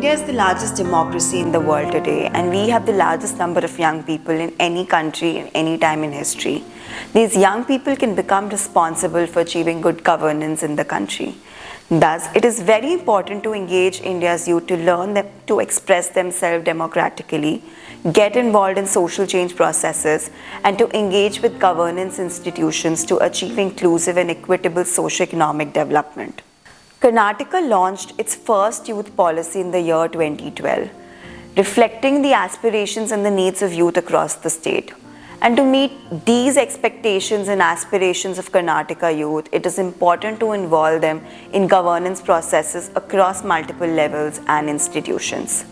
India is the largest democracy in the world today, and we have the largest number of young people in any country in any time in history. These young people can become responsible for achieving good governance in the country. Thus, it is very important to engage India's youth to learn them, to express themselves democratically, get involved in social change processes, and to engage with governance institutions to achieve inclusive and equitable socio-economic development. Karnataka launched its first youth policy in the year 2012, reflecting the aspirations and the needs of youth across the state. And to meet these expectations and aspirations of Karnataka youth, it is important to involve them in governance processes across multiple levels and institutions.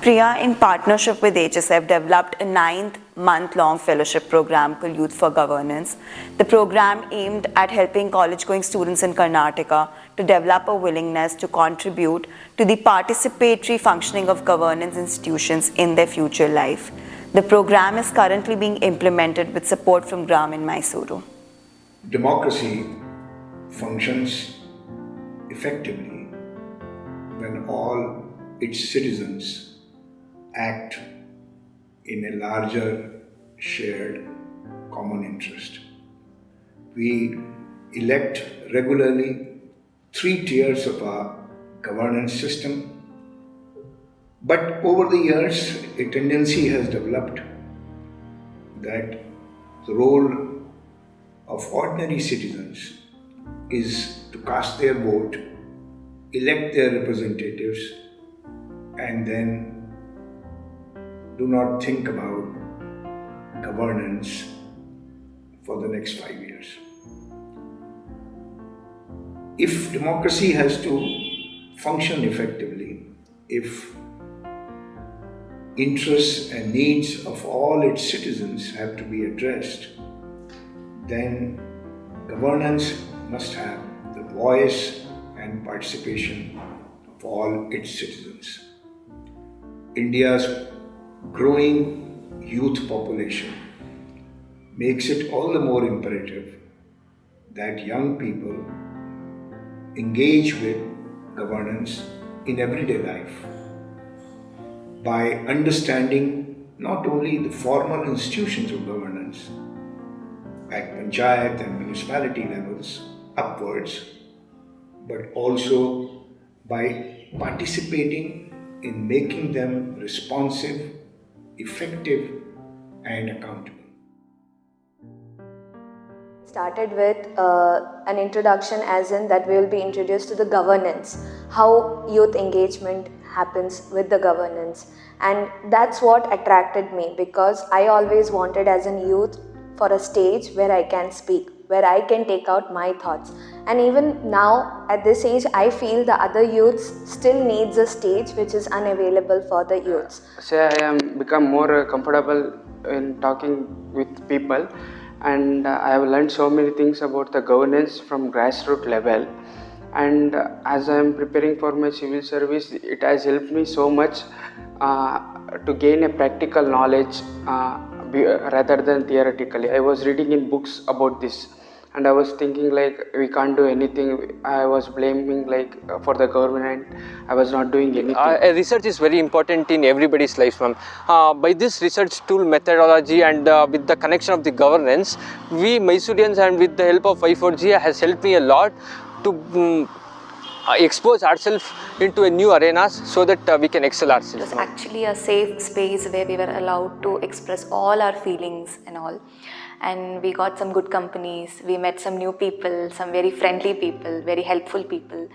Priya, in partnership with HSF, developed a 9-month-long fellowship program called Youth for Governance. The program aimed at helping college-going students in Karnataka to develop a willingness to contribute to the participatory functioning of governance institutions in their future life. The program is currently being implemented with support from GRAM in Mysuru. Democracy functions effectively when all its citizens act in a larger shared common interest. We elect regularly 3 tiers of our governance system, but over the years a tendency has developed that the role of ordinary citizens is to cast their vote, elect their representatives, and then do not think about governance for the next 5 years. If democracy has to function effectively, if interests and needs of all its citizens have to be addressed, then governance must have the voice and participation of all its citizens. India's growing youth population makes it all the more imperative that young people engage with governance in everyday life by understanding not only the formal institutions of governance at panchayat and municipality levels upwards, but also by participating in making them responsive, effective, and accountable. Started with an introduction, as in that we will be introduced to the governance, how youth engagement happens with the governance, and that's what attracted me, because I always wanted as a youth for a stage where I can speak, where I can take out my thoughts. And even now at this age, I feel the other youths still needs a stage which is unavailable for the youths. Say I am become more comfortable in talking with people, and I have learned so many things about the governance from grassroots level. And as I am preparing for my civil service, it has helped me so much to gain a practical knowledge rather than theoretically. I was reading in books about this, and I was thinking like we can't do anything. I was blaming like for the government. I was not doing anything. Research is very important in everybody's life, ma'am. By this research tool methodology and with the connection of the governance, we Mysoreans and with the help of I4G has helped me a lot to expose ourselves into a new arenas so that we can excel ourselves. It was actually a safe space where we were allowed to express all our feelings and all. And we got some good companies, we met some new people, some very friendly people, very helpful people.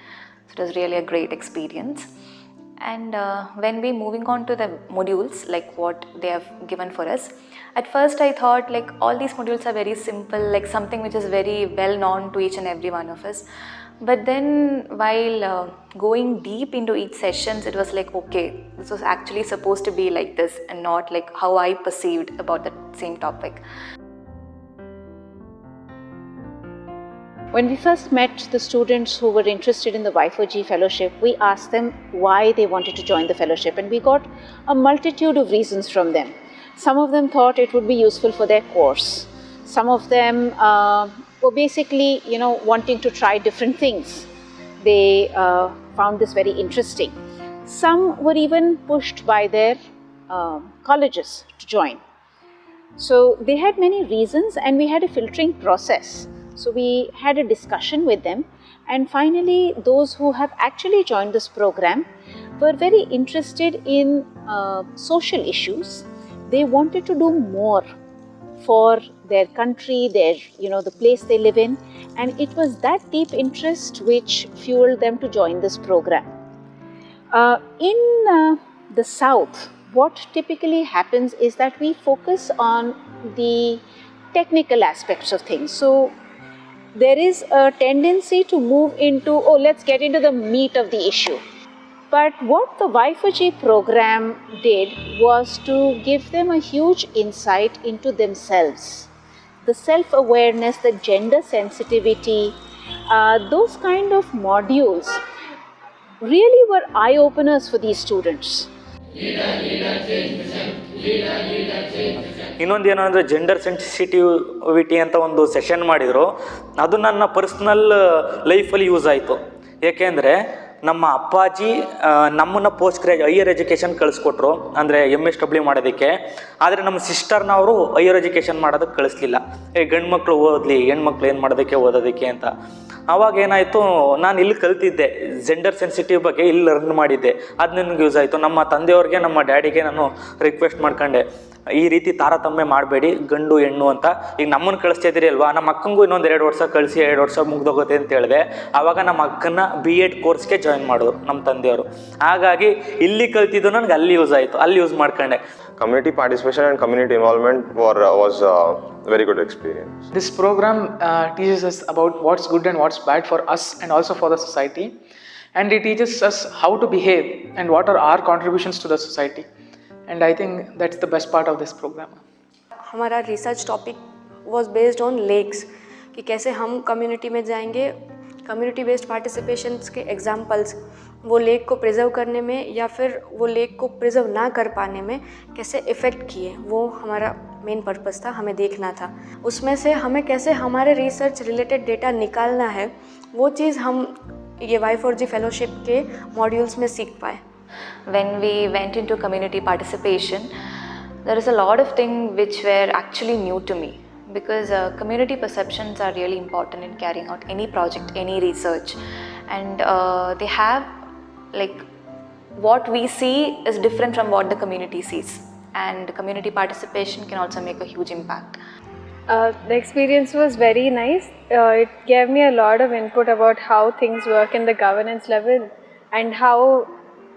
So it was really a great experience. And when we moving on to the modules, like what they have given for us, at first I thought like all these modules are very simple, like something which is very well known to each and every one of us. But then while going deep into each sessions, it was like, okay, this was actually supposed to be like this and not like how I perceived about the same topic. When we first met the students who were interested in the Y4G fellowship, we asked them why they wanted to join the fellowship, and we got a multitude of reasons from them. Some of them thought it would be useful for their course. Some of them were basically, wanting to try different things. They found this very interesting. Some were even pushed by their colleges to join. So they had many reasons, and we had a filtering process. So we had a discussion with them, and finally those who have actually joined this program were very interested in social issues. They wanted to do more for their country, the place they live in, and it was that deep interest which fueled them to join this program. In the South, what typically happens is that we focus on the technical aspects of things. So there is a tendency to move into, let's get into the meat of the issue. But what the Y4G program did was to give them a huge insight into themselves. The self-awareness, the gender sensitivity, those kind of modules really were eye-openers for these students. ಇನ್ನೊಂದು ಏನು ಅಂದರೆ gender sensitivity ಅಂತ ಒಂದು session ಮಾಡಿದರು. ಅದು ನನ್ನ personal ಲೈಫಲ್ಲಿ use ಆಯಿತು. ಏಕೆಂದರೆ ನಮ್ಮ ಅಪ್ಪಾಜಿ ನಮ್ಮನ್ನು ಹೈಯರ್ ಎಜುಕೇಷನ್ ಕಳಿಸ್ಕೊಟ್ರು, ಅಂದರೆ MSW ಮಾಡೋದಕ್ಕೆ. ಆದರೆ ನಮ್ಮ ಸಿಸ್ಟರ್ನ ಅವರು ಹೈಯರ್ ಎಜುಕೇಷನ್ ಮಾಡೋದಕ್ಕೆ ಕಳಿಸ್ಲಿಲ್ಲ. ಗಂಡು ಮಕ್ಕಳು ಓದಲಿ, ಹೆಣ್ಮಕ್ಳು ಏನು ಮಾಡೋದಕ್ಕೆ ಓದೋದಕ್ಕೆ ಅಂತ. ಆವಾಗ ಏನಾಯಿತು, ನಾನು ಇಲ್ಲಿ ಕಲ್ತಿದ್ದೆ ಜೆಂಡರ್ ಸೆನ್ಸಿಟಿವ್ ಬಗ್ಗೆ, ಇಲ್ಲಿ ಲರ್ನ್ ಮಾಡಿದ್ದೆ. ಅದು ನನಗೆ ಯೂಸ್ ಆಯಿತು. ನಮ್ಮ ತಂದೆಯವ್ರಿಗೆ, ನಮ್ಮ ಡ್ಯಾಡಿಗೆ ನಾನು ರಿಕ್ವೆಸ್ಟ್ ಮಾಡ್ಕೊಂಡೆ, ಈ ರೀತಿ ತಾರತಮ್ಯ ಮಾಡಬೇಡಿ ಗಂಡು ಹೆಣ್ಣು ಅಂತ. ಈಗ ನಮ್ಮನ್ನು ಕಳಿಸ್ತಾ ಇದ್ದೀರಿ ಅಲ್ವಾ, ನಮ್ಮ ಅಕ್ಕಂಗೂ ಇನ್ನೊಂದು 2 ವರ್ಷ ಕಳಿಸಿ, 2 ವರ್ಷ ಮುಗ್ದೋಗುತ್ತೆ ಅಂತ ಹೇಳಿದೆ. ಆವಾಗ ನಮ್ಮ ಅಕ್ಕನ B.Ed ಕೋರ್ಸ್ಗೆ ಜಾಯಿನ್ ಮಾಡಿದ್ರು ನಮ್ಮ ತಂದೆಯವರು. ಹಾಗಾಗಿ ಇಲ್ಲಿ ಕಲ್ತಿದ್ದು ನನಗೆ ಅಲ್ಲಿ ಯೂಸ್ ಆಯಿತು, ಅಲ್ಲಿ ಯೂಸ್ ಮಾಡ್ಕೊಂಡೆ. Community participation and community involvement was a very good experience. This program teaches us about what's good and what's bad for us and also for the society, and it teaches us how to behave and what are our contributions to the society, and I think that's the best part of this program. हमारा research topic was based on lakes, कि कैसे हम community में जाएंगे, community based participations के examples वो lake को preserve करने में या फिर वो लेक को प्रिजर्व ना कर पाने में कैसे इफ़ेक्ट किए, वो हमारा मेन पर्पस था, हमें देखना था. उसमें से हमें कैसे हमारे रिसर्च रिलेटेड डेटा निकालना है, वो चीज़ हम ये Y4G फेलोशिप के मॉड्यूल्स में सीख पाए. When we went into community participation, there is a lot of things which were actually new to me, because community perceptions are really important in carrying out any project, any research, and they have, like, what we see is different from what the community sees, and community participation can also make a huge impact. The experience was very nice. It gave me a lot of input about how things work in the governance level and how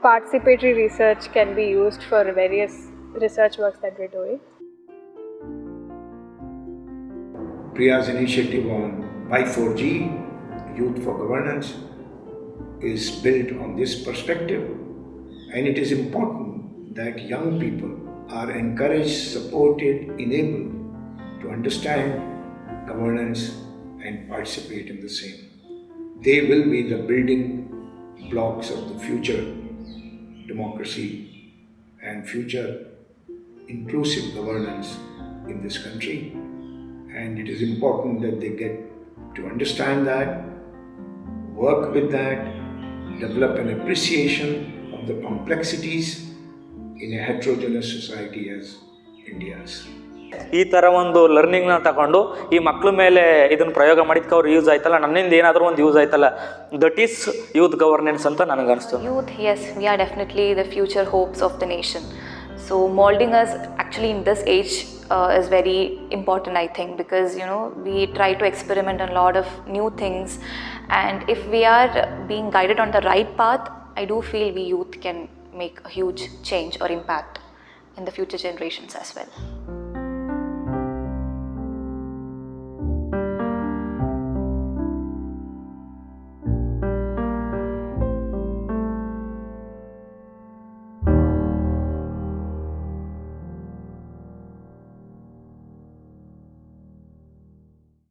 participatory research can be used for various research works that we're doing. Priya's initiative on Y4G, Youth for Governance, is built on this perspective, and it is important that young people are encouraged, supported, enabled to understand governance and participate in the same. They will be the building blocks of the future democracy and future inclusive governance in this country, and it is important that they get to understand that, work with that, develop an appreciation of the complexities in a heterogeneous society as India's. ಈ ಥರ ಒಂದು ಲರ್ನಿಂಗ್ನ ತಗೊಂಡು ಈ ಮಕ್ಕಳ ಮೇಲೆ ಇದನ್ನು ಪ್ರಯೋಗ ಮಾಡಿದ್ಕೆ ಅವ್ರು ಯೂಸ್ ಆಯ್ತಲ್ಲ, ನನ್ನಿಂದ ಏನಾದರೂ ಒಂದು ಯೂಸ್ ಆಯ್ತಲ್ಲ, ದಟ್ ಈಸ್ ಯೂತ್ ಗವರ್ನೆನ್ಸ್ ಅಂತ ನನಗೆ ಅನಿಸ್ತು. Youth, yes, we are definitely the future hopes of the nation. So molding us actually in this age is very important, I think, because we try to experiment on a lot of new things, and if we are being guided on the right path, I do feel we youth can make a huge change or impact in the future generations as well.